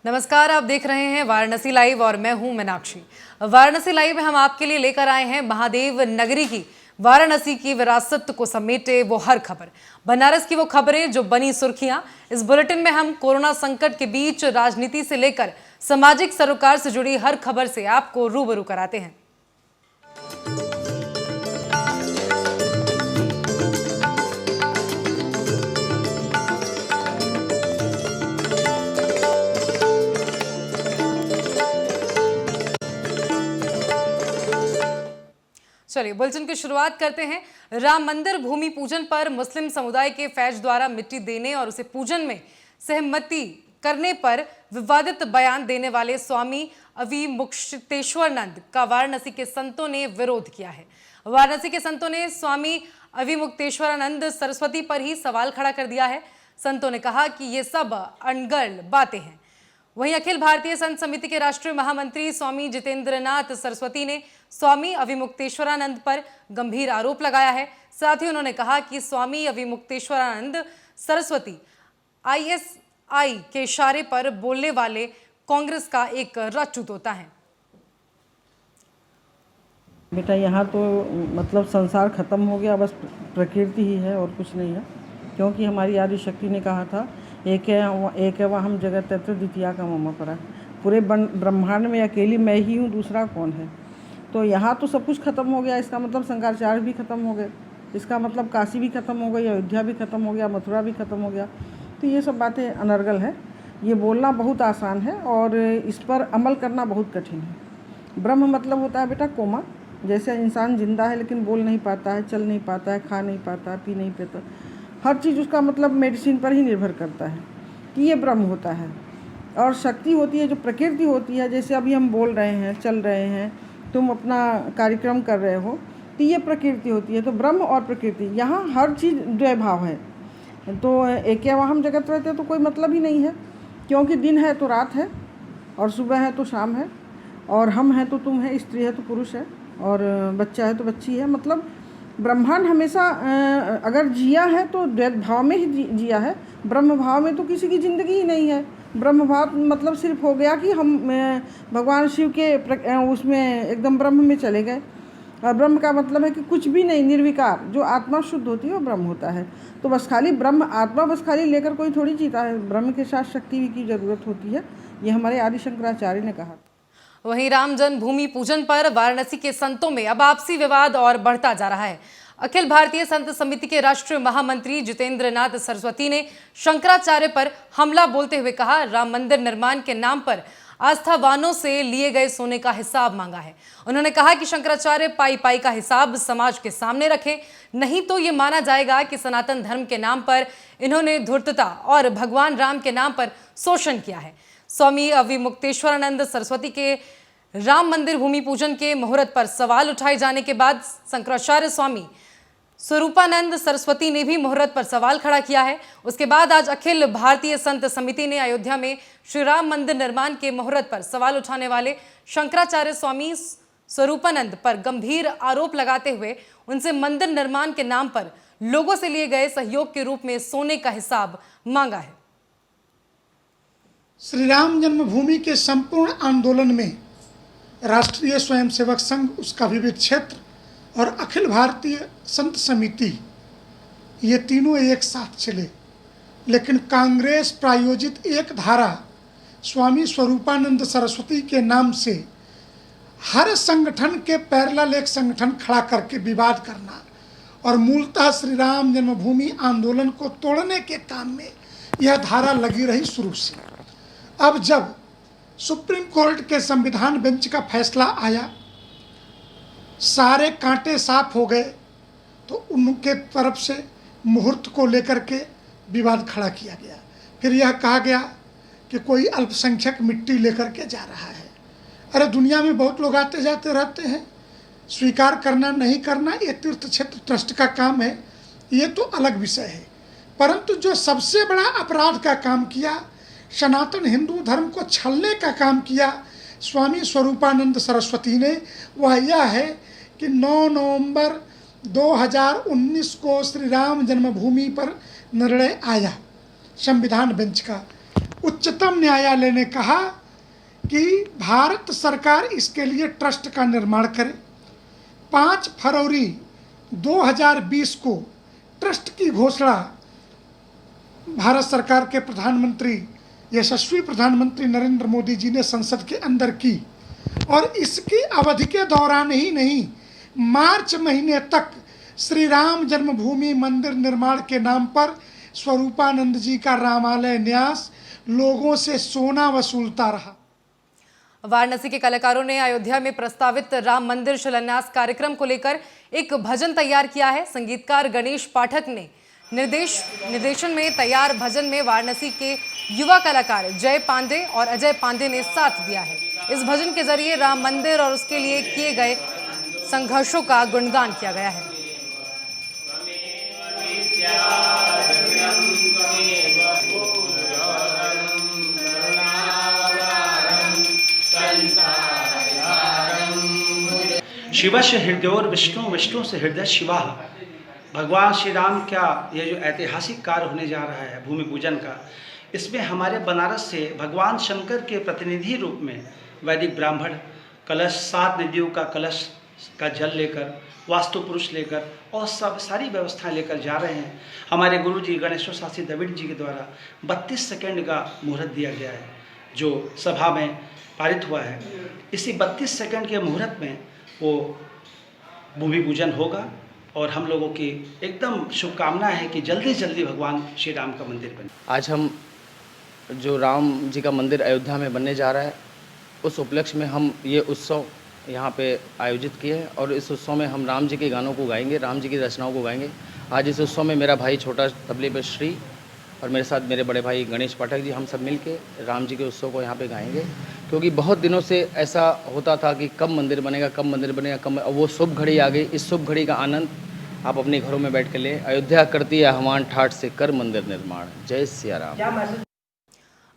नमस्कार, आप देख रहे हैं वाराणसी लाइव और मैं हूं मीनाक्षी। वाराणसी लाइव में हम आपके लिए लेकर आए हैं महादेव नगरी की, वाराणसी की विरासत को समेटे वो हर खबर, बनारस की वो खबरें जो बनी सुर्खियां। इस बुलेटिन में हम कोरोना संकट के बीच राजनीति से लेकर सामाजिक सरोकार से जुड़ी हर खबर से आपको रूबरू कराते हैं। चलिए बुलेटिन की शुरुआत करते हैं। राम मंदिर भूमि पूजन पर मुस्लिम समुदाय के फैज द्वारा मिट्टी देने और उसे पूजन में सहमति करने पर विवादित बयान देने वाले स्वामी अविमुक्तेश्वरानंद का वाराणसी के संतों ने विरोध किया है। वाराणसी के संतों ने स्वामी अविमुक्तेश्वरानंद सरस्वती पर ही सवाल खड़ा कर दिया है। संतों ने कहा कि ये सब अनगढ़ बातें हैं। वहीं अखिल भारतीय संत समिति के राष्ट्रीय महामंत्री स्वामी जितेंद्रनाथ सरस्वती ने स्वामी अविमुक्तेश्वरानंद पर गंभीर आरोप लगाया है। साथ ही उन्होंने कहा कि स्वामी अविमुक्तेश्वरानंद सरस्वती आईएसआई के इशारे पर बोलने वाले कांग्रेस का एक रच्चू तोता है। बेटा यहाँ तो मतलब संसार खत्म हो गया, बस प्रकृति ही है और कुछ नहीं है, क्योंकि हमारी आदि शक्ति ने कहा था एक है वह जगत तत्व द्वितीया का मम परा। पूरे ब्रह्मांड में अकेली मैं ही हूँ, दूसरा कौन है। तो यहाँ तो सब कुछ खत्म हो गया, इसका मतलब शंकराचार्य भी खत्म हो गए, इसका मतलब काशी भी खत्म हो गई, अयोध्या भी खत्म हो गया, मथुरा भी खत्म हो गया। तो ये सब बातें अनर्गल है। ये बोलना बहुत आसान है और इस पर अमल करना बहुत कठिन है। ब्रह्म मतलब होता है बेटा कोमा, जैसे इंसान जिंदा है लेकिन बोल नहीं पाता है, चल नहीं पाता है, खा नहीं पाता है, पी नहीं पाता, हर चीज़ उसका मतलब मेडिसिन पर ही निर्भर करता है कि ये ब्रह्म होता है। और शक्ति होती है जो प्रकृति होती है, जैसे अभी हम बोल रहे हैं, चल रहे हैं, तुम अपना कार्यक्रम कर रहे हो, तो ये प्रकृति होती है। तो ब्रह्म और प्रकृति, यहाँ हर चीज़ द्वैभाव है। तो एकेवाहम जगत रहते तो कोई मतलब ही नहीं है, क्योंकि दिन है तो रात है और सुबह है तो शाम है, और हम हैं तो तुम है, स्त्री है तो पुरुष है, और बच्चा है तो बच्ची है। मतलब ब्रह्मांड हमेशा अगर जिया है तो द्वैत भाव में ही जिया है। ब्रह्म भाव में तो किसी की ज़िंदगी ही नहीं है। ब्रह्म भाव मतलब सिर्फ हो गया कि हम भगवान शिव के उसमें एकदम ब्रह्म में चले गए। और ब्रह्म का मतलब है कि कुछ भी नहीं, निर्विकार, जो आत्मा शुद्ध होती है वो ब्रह्म होता है। तो बस खाली ब्रह्म आत्मा बस खाली लेकर कोई थोड़ी जीता है, ब्रह्म के साथ शक्ति की जरूरत होती है। ये हमारे आदि शंकराचार्य ने कहा। वहीं राम जन्मभूमि पूजन पर वाराणसी के संतों में अब आपसी विवाद और बढ़ता जा रहा है। अखिल भारतीय संत समिति के राष्ट्रीय महामंत्री जितेंद्रनाथ सरस्वती ने शंकराचार्य पर हमला बोलते हुए कहा, राम मंदिर निर्माण के नाम पर आस्थावानों से लिए गए सोने का हिसाब मांगा है। उन्होंने कहा कि शंकराचार्य पाई पाई का हिसाब समाज के सामने रखें, नहीं तो ये माना जाएगा कि सनातन धर्म के नाम पर इन्होंने धूर्तता और भगवान राम के नाम पर शोषण किया है। स्वामी अविमुक्तेश्वरानंद सरस्वती के राम मंदिर भूमि पूजन के मुहूर्त पर सवाल उठाए जाने के बाद शंकराचार्य स्वामी स्वरूपानंद सरस्वती ने भी मुहूर्त पर सवाल खड़ा किया है। उसके बाद आज अखिल भारतीय संत समिति ने अयोध्या में श्री राम मंदिर निर्माण के मुहूर्त पर सवाल उठाने वाले शंकराचार्य स्वामी स्वरूपानंद पर गंभीर आरोप लगाते हुए उनसे मंदिर निर्माण के नाम पर लोगों से लिए गए सहयोग के रूप में सोने का हिसाब मांगा है। श्री राम जन्मभूमि के संपूर्ण आंदोलन में राष्ट्रीय स्वयंसेवक संघ, उसका विविध क्षेत्र और अखिल भारतीय संत समिति, ये तीनों एक साथ चले। लेकिन कांग्रेस प्रायोजित एक धारा स्वामी स्वरूपानंद सरस्वती के नाम से हर संगठन के पैरेलल एक संगठन खड़ा करके विवाद करना और मूलतः श्री राम जन्मभूमि आंदोलन को तोड़ने के काम में यह धारा लगी रही शुरू से। अब जब सुप्रीम कोर्ट के संविधान बेंच का फैसला आया, सारे कांटे साफ हो गए, तो उनके तरफ से मुहूर्त को लेकर के विवाद खड़ा किया गया। फिर यह कहा गया कि कोई अल्पसंख्यक मिट्टी लेकर के जा रहा है। अरे दुनिया में बहुत लोग आते जाते रहते हैं, स्वीकार करना नहीं करना ये तीर्थ क्षेत्र ट्रस्ट का काम है, ये तो अलग विषय है। परंतु जो सबसे बड़ा अपराध का काम किया, सनातन हिंदू धर्म को छलने का काम किया स्वामी स्वरूपानंद सरस्वती ने, वह यह है कि 9 नवंबर 2019 को श्री राम जन्मभूमि पर निर्णय आया संविधान बेंच का। उच्चतम न्यायालय ने कहा कि भारत सरकार इसके लिए ट्रस्ट का निर्माण करे। 5 फरवरी 2020 को ट्रस्ट की घोषणा भारत सरकार के प्रधानमंत्री, यशस्वी प्रधानमंत्री नरेंद्र मोदी जी ने संसद के अंदर की, और इसकी अवधि के दौरान ही नहीं, मार्च महीने तक श्री राम जन्मभूमि मंदिर निर्माण के नाम पर स्वरूपानंद जी का रामालय न्यास लोगों से सोना वसूलता रहा। वाराणसी के कलाकारों ने अयोध्या में प्रस्तावित राम मंदिर शिलान्यास कार्यक्रम को लेकर एक भजन तैयार किया है। संगीतकार गणेश पाठक ने निर्देशन में तैयार भजन में वाराणसी के युवा कलाकार जय पांडे और अजय पांडे ने साथ दिया है। इस भजन के जरिए राम मंदिर और उसके लिए किए गए संघर्षों का गुणगान किया गया है। शिवस्य हृदयोर विष्णु, विष्णु से हृदय शिवा। भगवान श्री राम का ये जो ऐतिहासिक कार्य होने जा रहा है भूमि पूजन का, इसमें हमारे बनारस से भगवान शंकर के प्रतिनिधि रूप में वैदिक ब्राह्मण कलश, 7 नदियों का कलश का जल लेकर, वास्तु पुरुष लेकर और सारी व्यवस्थाएं लेकर जा रहे हैं। हमारे गुरु जी गणेश्वर शास्त्री द्रविड़ जी के द्वारा 32 सेकंड का मुहूर्त दिया गया है, जो सभा में पारित हुआ है। इसी 32 सेकंड के मुहूर्त में वो भूमि पूजन होगा और हम लोगों की एकदम शुभकामना है कि जल्दी से जल्दी भगवान श्री राम का मंदिर बने। आज हम जो राम जी का मंदिर अयोध्या में बनने जा रहा है, उस उपलक्ष्य में हम ये उत्सव यहाँ पे आयोजित किए हैं और इस उत्सव में हम राम जी के गानों को गाएंगे, राम जी की रचनाओं को गाएंगे। आज इस उत्सव में मेरा भाई छोटा तबले पर श्री और मेरे साथ मेरे बड़े भाई गणेश पाठक जी, हम सब मिलके राम जी के उत्सव को यहाँ पे गाएंगे, क्योंकि बहुत दिनों से ऐसा होता था कि कब मंदिर बनेगा, कब मंदिर बनेगा, कब, वो शुभ घड़ी आ गई। इस शुभ घड़ी का आनंद आप अपने घरों में बैठ के लें। अयोध्या करती है आह्वान, ठाठ से कर मंदिर निर्माण। जय सिया राम।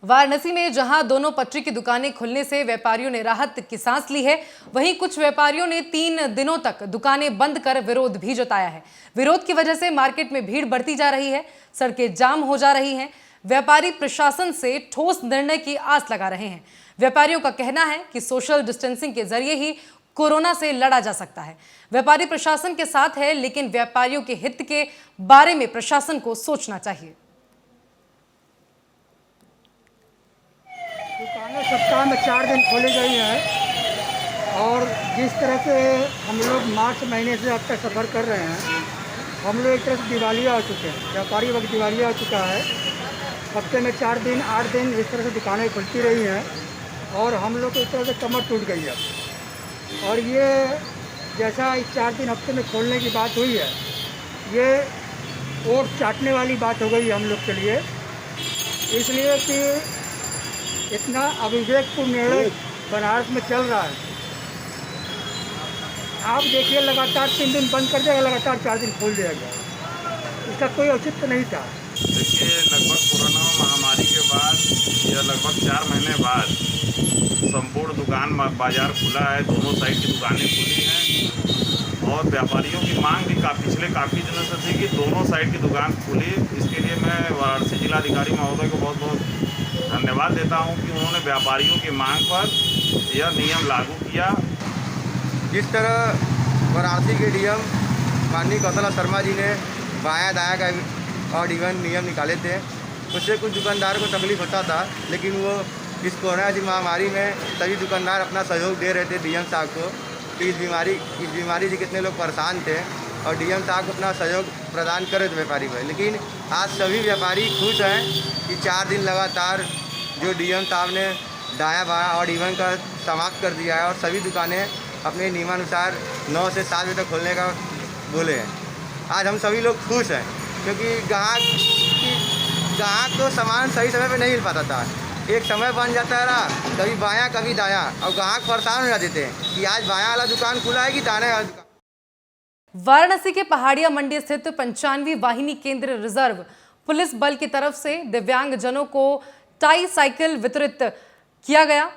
वाराणसी में जहां दोनों पटरी की दुकानें खुलने से व्यापारियों ने राहत की सांस ली है, वहीं कुछ व्यापारियों ने 3 दिनों तक दुकानें बंद कर विरोध भी जताया है। विरोध की वजह से मार्केट में भीड़ बढ़ती जा रही है, सड़कें जाम हो जा रही हैं। व्यापारी प्रशासन से ठोस निर्णय की आस लगा रहे हैं। व्यापारियों का कहना है कि सोशल डिस्टेंसिंग के जरिए ही कोरोना से लड़ा जा सकता है। व्यापारी प्रशासन के साथ है, लेकिन व्यापारियों के हित के बारे में प्रशासन को सोचना चाहिए। दुकानें सप्ताह में 4 दिन खोली गई हैं और जिस तरह से हम लोग मार्च महीने से अब तक सफ़र कर रहे हैं, हम लोग एक तरह से दिवालिया हो चुके हैं। व्यापारी वक्त दिवालिया हो चुका है। हफ्ते में 4 दिन 8 दिन इस तरह से दुकानें खुलती रही हैं और हम लोग को इस तरह से कमर टूट गई है। और ये जैसा इस 4 दिन हफ्ते में खोलने की बात हुई है, ये ओट चाटने वाली बात हो गई है हम लोग के लिए, इसलिए कि इतना अविवेकपूर्ण निर्णय बनारस में चल रहा है। आप देखिए, लगातार 3 दिन बंद कर देगा, लगातार 4 दिन खोल देगा। इसका कोई औचित्य नहीं था। देखिए, लगभग कोरोना महामारी के बाद या लगभग 4 महीने बाद संपूर्ण दुकान बाजार खुला है। दोनों साइड की दुकानें खुली हैं और व्यापारियों की मांग भी पिछले काफ़ी दिनों से थी कि दोनों साइड की दुकान खुली। इसके लिए मैं वाराणसी जिलाधिकारी महोदय को बहुत बहुत धन्यवाद देता हूं कि उन्होंने व्यापारियों की मांग पर यह नियम लागू किया। जिस तरह वाराणसी के डीएम माननीय कौशला शर्मा जी ने बायां दायां का और इवन नियम निकाले थे, उससे कुछ दुकानदार को तकलीफ होता था, लेकिन वो इस कोरोना की महामारी में सभी दुकानदार अपना सहयोग दे रहे थे डीएम साहब को कि इस बीमारी से कितने लोग परेशान थे और डीएम साहब को अपना सहयोग प्रदान करे थे व्यापारी भाई। लेकिन आज सभी व्यापारी खुश हैं कि 4 दिन लगातार जो डीएम साहब ने दाया बायां और इवन का समाप्त कर दिया है और सभी दुकानें अपने नियमानुसार 9 से 7 बजे तक खोलने का बोले हैं। आज हम सभी लोग खुश हैं क्योंकि ग्राहक को सामान सही समय पे नहीं मिल पाता था। एक समय बन जाता रहा, कभी बायां कभी दायां, और ग्राहक परेशान हो जाते थे कि आज बायां वाला दुकान खुला है कि दायां वाला दुकान। वाराणसी के पहाड़िया मंडी स्थित 95वीं वाहिनी केंद्र रिजर्व पुलिस बल की तरफ से दिव्यांग जनों को टाई साइकिल वितरित किया गया।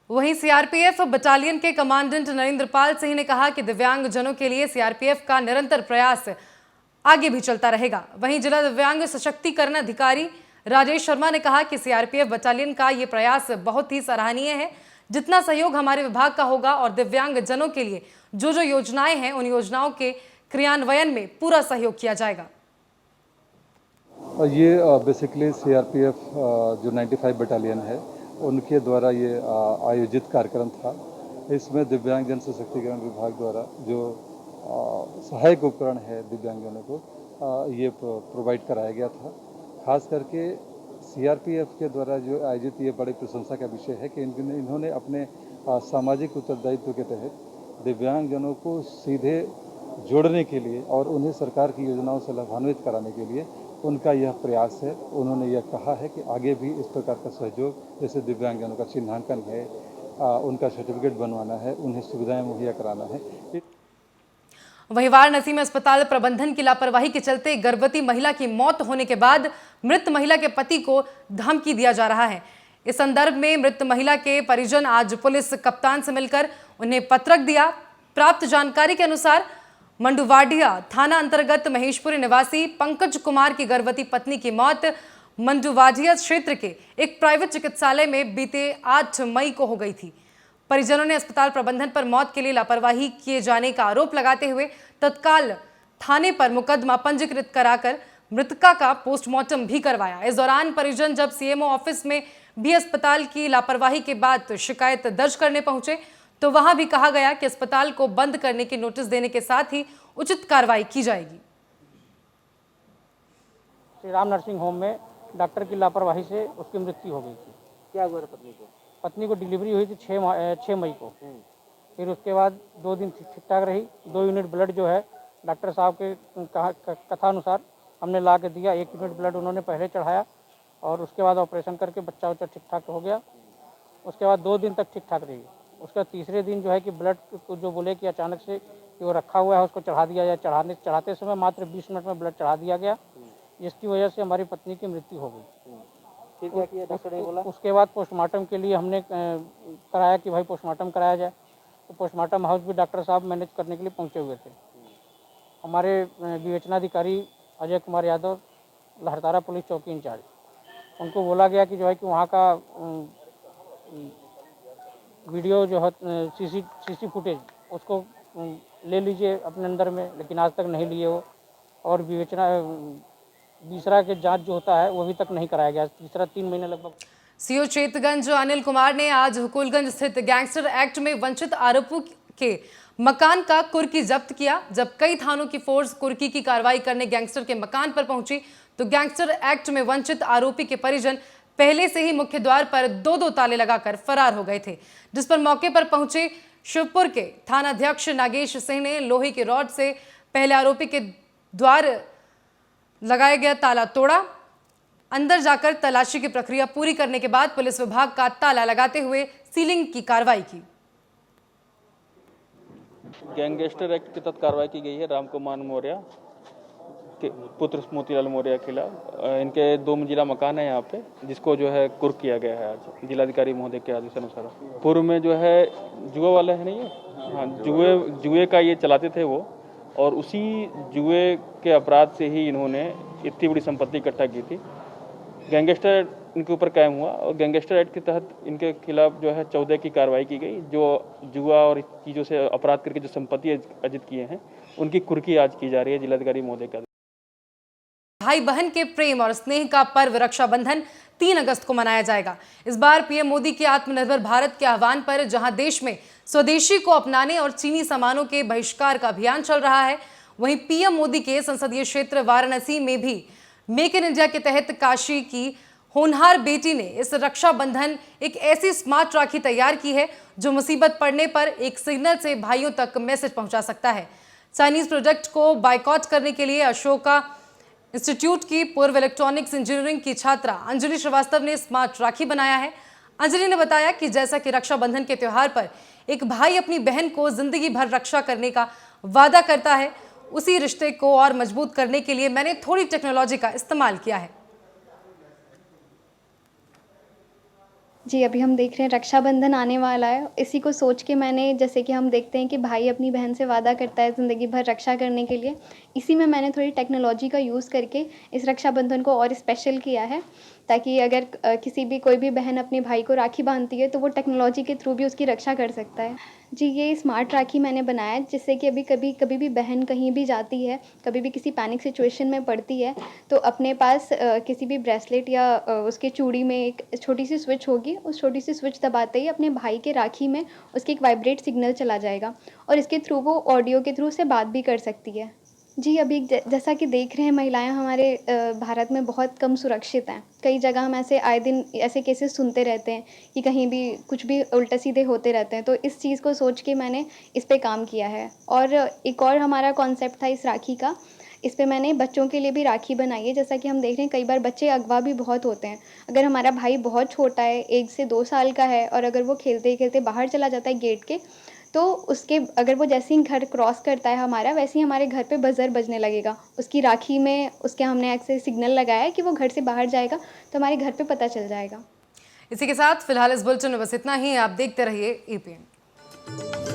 वहीं सीआरपीएफ बटालियन के कमांडेंट नरेंद्रपाल सिंह ने कहा कि दिव्यांग जनों के लिए सीआरपीएफ का निरंतर प्रयास आगे भी चलता रहेगा। वहीं जिला दिव्यांग सशक्तिकरण अधिकारी राजेश शर्मा ने कहा कि सीआरपीएफ बटालियन का ये प्रयास बहुत ही सराहनीय है। जितना सहयोग हमारे विभाग का होगा और दिव्यांग जनों के लिए जो जो योजनाएं हैं उन योजनाओं के क्रियान्वयन में पूरा सहयोग किया जाएगा। ये बेसिकली सीआरपीएफ जो 95 बटालियन है उनके द्वारा ये आयोजित कार्यक्रम था। इसमें दिव्यांगजन सशक्तिकरण विभाग द्वारा जो सहायक उपकरण है दिव्यांगजनों को ये प्रोवाइड कराया गया था। खास करके सीआरपीएफ के द्वारा जो आयोजित ये बड़ी प्रशंसा का विषय है कि इन्होंने अपने सामाजिक उत्तरदायित्व के तहत दिव्यांगजनों को सीधे जोड़ने के लिए और उन्हें सरकार की योजनाओं से लाभान्वित कराने के लिए उनका यह प्रयास है। उन्होंने यह कहा है कि आगे भी इस प्रकार का सहयोग, जैसे दिव्यांगजनों का चिन्हांकन है, उनका सर्टिफिकेट बनवाना है, उन्हें सुविधाएं मुहैया कराना है। वहीं वाराणसी में अस्पताल प्रबंधन की लापरवाही के चलते गर्भवती महिला की मौत होने के बाद मृत महिला के पति को धमकी दिया जा रहा है। इस संदर्भ में मृत महिला के परिजन आज पुलिस कप्तान से मिलकर उन्हें पत्रक दिया। प्राप्त जानकारी के अनुसार मंडुवाडिया थाना अंतर्गत महेशपुरी निवासी पंकज कुमार की गर्भवती पत्नी की मौत मंडुवाडिया क्षेत्र के एक प्राइवेट चिकित्सालय में बीते 8 मई को हो गई थी। परिजनों ने अस्पताल प्रबंधन पर मौत के लिए लापरवाही किए जाने का आरोप लगाते हुए तत्काल थाने पर मुकदमा पंजीकृत कराकर मृतका का पोस्टमार्टम भी करवाया। इस दौरान परिजन जब सीएमओ ऑफिस में भी अस्पताल की लापरवाही के बाद शिकायत दर्ज करने पहुंचे तो वहां भी कहा गया कि अस्पताल को बंद करने की नोटिस देने के साथ ही उचित कार्रवाई की जाएगी। श्री राम नर्सिंग होम में डॉक्टर की लापरवाही से उसकी मृत्यु हो गई थी। क्या हुआ पत्नी को? पत्नी को डिलीवरी हुई थी 6 मई को। फिर उसके बाद 2 दिन ठीक ठाक रही। 2 यूनिट ब्लड जो है डॉक्टर साहब के कथा अनुसार हमने ला के दिया। 1 यूनिट ब्लड उन्होंने पहले चढ़ाया और उसके बाद ऑपरेशन करके बच्चा ठीक ठाक हो गया। उसके बाद 2 दिन तक ठीक ठाक रही। उसका तीसरे दिन जो है कि ब्लड को जो बोले कि अचानक से कि वो रखा हुआ है उसको चढ़ा दिया जाए। चढ़ाते समय मात्र 20 मिनट में ब्लड चढ़ा दिया गया, जिसकी वजह से हमारी पत्नी की मृत्यु हो गई। फिर क्या किया डॉक्टर ने बोला? उसके बाद पोस्टमार्टम के लिए हमने कराया कि भाई पोस्टमार्टम कराया जाए। तो पोस्टमार्टम हाउस भी डॉक्टर साहब मैनेज करने के लिए पहुंचे हुए थे। हमारे विवेचनाधिकारी अजय कुमार यादव, लहरतारा पुलिस चौकी इंचार्ज, उनको बोला गया कि जो है कि वहाँ का वीडियो जो है सीसी फुटेज उसको ले लीजिए अपने अंदर में, लेकिन आज तक नहीं लिए हो। और विवेचना तीसरा के जांच जो होता है वो अभी तक नहीं कराया गया। तीसरा 3 महीने लगभग। सीओ चेतगंज अनिल कुमार ने आज हुकुलगंज स्थित गैंगस्टर एक्ट में वंचित आरोपियों के मकान का कुर्की जब्त किया। जब कई थानों की फोर्स कुर्की की कार्रवाई करने गैंगस्टर के मकान पर पहुंची तो गैंगस्टर एक्ट में वंचित आरोपी के परिजन पहले से ही मुख्य द्वार पर 2-2 ताले लगाकर फरार हो गए थे, जिस पर मौके पर पहुंचे शिवपुर के थानाध्यक्ष नागेश सिंह ने लोहे के रॉड से पहले आरोपी के द्वार लगाया गया ताला तोड़ा। अंदर जाकर तलाशी की प्रक्रिया पूरी करने के बाद पुलिस विभाग का ताला लगाते हुए सीलिंग की कार्रवाई की। गैंगस्टर एक्ट के तहत कार्रवाई की गई है राम कुमार मौर्य के पुत्र मोतीलाल मौर्य के खिलाफ। इनके 2 मंजिला मकान है यहाँ पे, जिसको जो है कुर्क किया गया है आज जिलाधिकारी महोदय के आदेश अनुसार। पूर्व में जो है जुआ वाले है नहीं है, हाँ जुए का ये चलाते थे वो, और उसी जुए के अपराध से ही इन्होंने इतनी बड़ी संपत्ति इकट्ठा की थी। गैंगस्टर इनके ऊपर कायम हुआ और गैंगस्टर एक्ट के तहत इनके खिलाफ जो है 14 की कार्रवाई की गई। जो जुआ और चीज़ों से अपराध करके जो संपत्ति अर्जित किए हैं उनकी कुर्की आज की जा रही है जिलाधिकारी महोदय का। भाई बहन के प्रेम और स्नेह का पर्व रक्षाबंधन 3 अगस्त को मनाया जाएगा। इस बार पीएम मोदी के आत्मनिर्भर भारत के आह्वान पर जहां देश में स्वदेशी को अपनाने और चीनी सामानों के बहिष्कार का अभियान चल रहा है, वहीं पीएम मोदी के संसदीय क्षेत्र वाराणसी में भी मेक इन इंडिया के तहत काशी की होनहार बेटी ने इस रक्षाबंधन एक ऐसी स्मार्ट राखी तैयार की है जो मुसीबत पड़ने पर एक सिग्नल से भाइयों तक मैसेज पहुंचा सकता है। चाइनीज प्रोजेक्ट को बायकॉट करने के लिए अशोका इंस्टीट्यूट की पूर्व इलेक्ट्रॉनिक्स इंजीनियरिंग की छात्रा अंजलि श्रीवास्तव ने स्मार्ट राखी बनाया है। अंजलि ने बताया कि जैसा कि रक्षाबंधन के त्यौहार पर एक भाई अपनी बहन को जिंदगी भर रक्षा करने का वादा करता है, उसी रिश्ते को और मजबूत करने के लिए मैंने थोड़ी टेक्नोलॉजी का इस्तेमाल किया है। जी, अभी हम देख रहे हैं रक्षाबंधन आने वाला है। इसी को सोच के मैंने, जैसे कि हम देखते हैं कि भाई अपनी बहन से वादा करता है ज़िंदगी भर रक्षा करने के लिए, इसी में मैंने थोड़ी टेक्नोलॉजी का यूज़ करके इस रक्षाबंधन को और स्पेशल किया है, ताकि अगर किसी भी कोई भी बहन अपने भाई को राखी बांधती है तो वो टेक्नोलॉजी के थ्रू भी उसकी रक्षा कर सकता है। जी, ये स्मार्ट राखी मैंने बनाया है, जिससे कि कभी भी बहन कहीं भी जाती है, कभी भी किसी पैनिक सिचुएशन में पड़ती है, तो अपने पास किसी भी ब्रेसलेट या उसके चूड़ी में एक छोटी सी स्विच होगी, उस छोटी सी स्विच दबाते ही अपने भाई के राखी में उसकी एक वाइब्रेट सिग्नल चला जाएगा और इसके थ्रू वो ऑडियो के थ्रू से बात भी कर सकती है। जी, अभी जैसा कि देख रहे हैं, महिलाएं हमारे भारत में बहुत कम सुरक्षित हैं। कई जगह हम ऐसे आए दिन ऐसे केसेस सुनते रहते हैं कि कहीं भी कुछ भी उल्टा सीधे होते रहते हैं, तो इस चीज़ को सोच के मैंने इस पे काम किया है। और एक और हमारा कॉन्सेप्ट था इस राखी का, इस पे मैंने बच्चों के लिए भी राखी बनाई है। जैसा कि हम देख रहे हैं, कई बार बच्चे अगवा भी बहुत होते हैं। अगर हमारा भाई बहुत छोटा है, 1 से 2 साल का है, और अगर वो खेलते-खेलते बाहर चला जाता है गेट के, तो उसके अगर वो जैसे ही घर क्रॉस करता है हमारा, वैसे ही हमारे घर पे बज़र बजने लगेगा। उसकी राखी में उसके हमने ऐसे सिग्नल लगाया है कि वो घर से बाहर जाएगा तो हमारे घर पे पता चल जाएगा। इसी के साथ फिलहाल इस बुलेटिन में बस इतना ही। आप देखते रहिए APN।